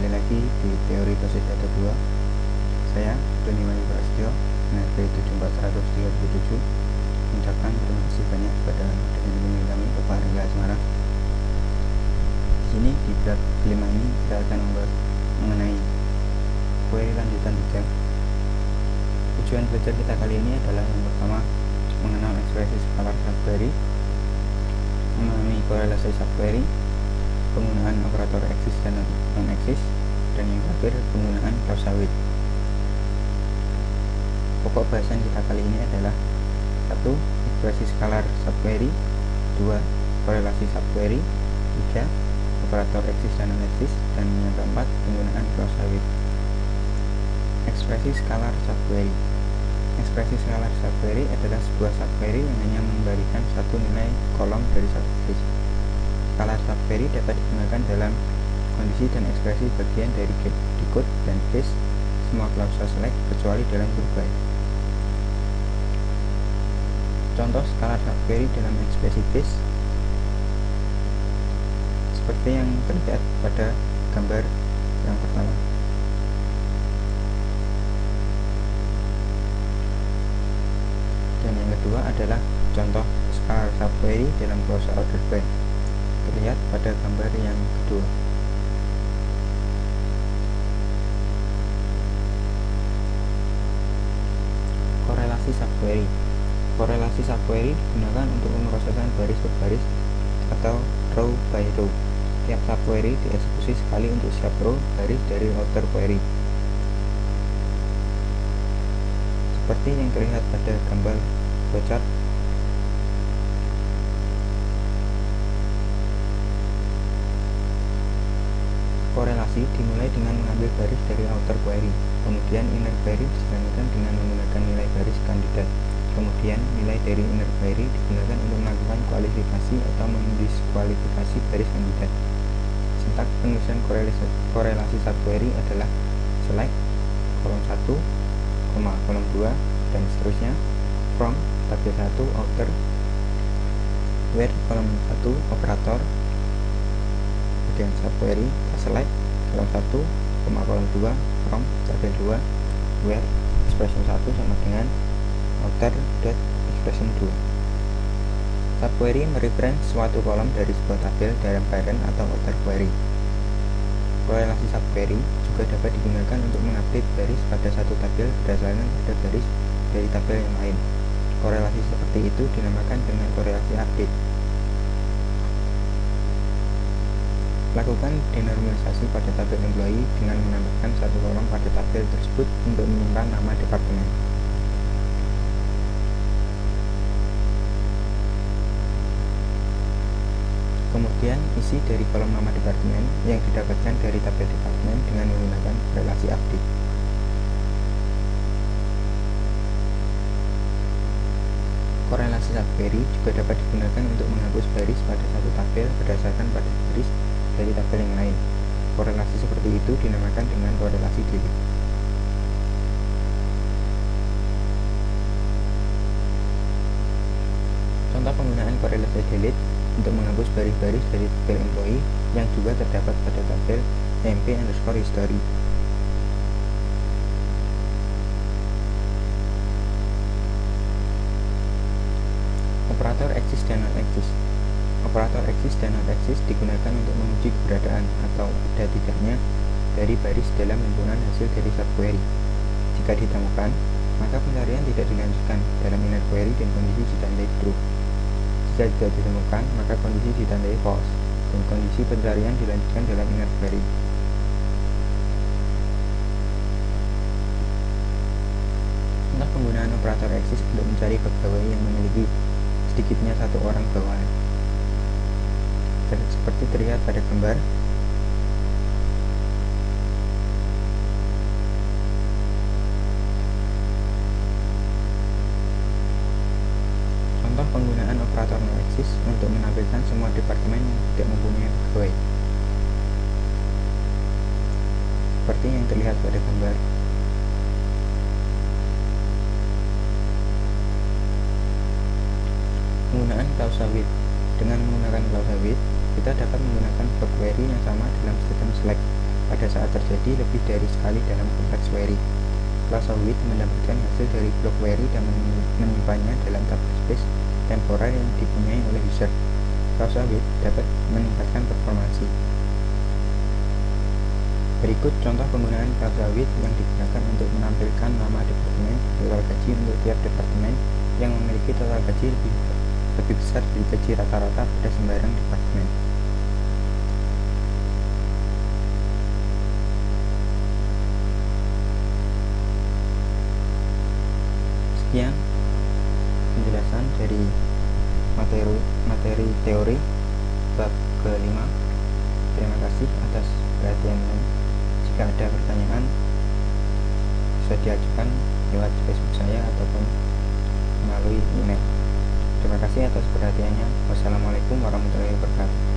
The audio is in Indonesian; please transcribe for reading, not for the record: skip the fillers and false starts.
kembali lagi di teori basis data 2. Saya Doni Wahyu Prasetyo, NRP 74137, mengucapkan terima kasih banyak kepada dosen pembimbing kami, Bapak Rangga Asmara. Di sini di bab 5 ini kita akan membahas mengenai query lanjutan 3. Tujuan belajar kita kali ini adalah yang pertama, mengenal ekspresi skalar subquery, memahami korelasi subquery, penggunaan operator eksis dan non-eksis, dan yang terakhir penggunaan closed with. Pokok bahasan kita kali ini adalah 1. Ekspresi skalar subquery, 2. Korelasi subquery, 3. Operator eksis dan non-eksis, dan yang keempat penggunaan closed with. Ekspresi skalar subquery. Ekspresi skalar subquery adalah sebuah subquery yang hanya memberikan satu nilai kolom dari satu baris. Skalar subquery dapat digunakan dalam kondisi dan ekspresi bagian dari decode dan case semua klausa select kecuali dalam grup by. Contoh skalar subquery dalam ekspresi case seperti yang terlihat pada gambar yang pertama. Dan yang kedua adalah contoh skalar subquery dalam klausa order by, terlihat pada gambar yang kedua. Korelasi subquery. Korelasi subquery digunakan untuk pemrosesan baris per baris atau row by row. Tiap subquery dieksekusi sekali untuk setiap row baris dari outer query, seperti yang terlihat pada gambar flowchart. Korelasi dimulai dengan mengambil baris dari outer query, kemudian inner query diselanjutkan dengan menggunakan nilai baris kandidat, kemudian nilai dari inner query digunakan untuk melakukan kualifikasi atau mendiskualifikasi baris kandidat. Sintaks penulisan korelasi subquery adalah select kolom 1, kolom 2, dan seterusnya, from tabel 1 outer, where kolom 1 operator, kemudian subquery select kolom 1, kolom 2, from tabel 2, where expression 1 sama dengan outer dot expression 2. Subquery mereference suatu kolom dari sebuah tabel dalam parent atau outer query. Korelasi subquery juga dapat digunakan untuk mengupdate baris pada satu tabel berdasarkan pada baris dari tabel yang lain. Korelasi seperti itu dinamakan dengan korelasi update. Lakukan denormalisasi pada tabel employee dengan menambahkan satu kolom pada tabel tersebut untuk menyimpan nama departemen. Kemudian isi dari kolom nama departemen yang didapatkan dari tabel departemen dengan menggunakan korelasi update. Korelasi subquery juga dapat digunakan untuk menghapus baris pada satu tabel berdasarkan pada baris dari tabel yang lain. Korelasi seperti itu dinamakan dengan korelasi delete. Contoh penggunaan korelasi delete untuk menghapus baris-baris dari tabel employee yang juga terdapat pada tabel mp_history. Operator eksis dan non-eksis. Operator eksis dan non-eksis digunakan untuk menguji keberadaan atau ada tidaknya dari baris dalam himpunan hasil dari subquery. Jika ditemukan, maka pencarian tidak dilanjutkan dalam inner query dan kondisi ditandai true. Jika tidak ditemukan, maka kondisi ditandai false dan kondisi pencarian dilanjutkan dalam inner query. Contoh penggunaan operator eksis untuk mencari pegawai yang memiliki sedikitnya satu orang bawahan, seperti terlihat pada gambar. Contoh penggunaan operator non-eksis untuk menampilkan semua departemen yang tidak mempunyai pegawai, seperti yang terlihat pada gambar. Penggunaan closed with. Dengan menggunakan closed with, kita dapat menggunakan subquery yang sama dalam sistem select pada saat terjadi lebih dari sekali dalam kompleks query. Clausewitz mendapatkan hasil dari blok query dan menyimpannya dalam table space temporer yang dipunyai oleh user. Clausewitz dapat meningkatkan performansi. Berikut contoh penggunaan Clausewitz yang digunakan untuk menampilkan nama departemen total gaji untuk tiap departemen yang memiliki total gaji lebih besar dari gaji rata-rata pada sembarang departemen. Sekian penjelasan dari materi teori bab ke-5. Terima kasih atas perhatiannya. Jika ada pertanyaan bisa diajukan lewat Facebook saya ataupun melalui email. Terima kasih atas perhatiannya. Wassalamualaikum warahmatullahi wabarakatuh.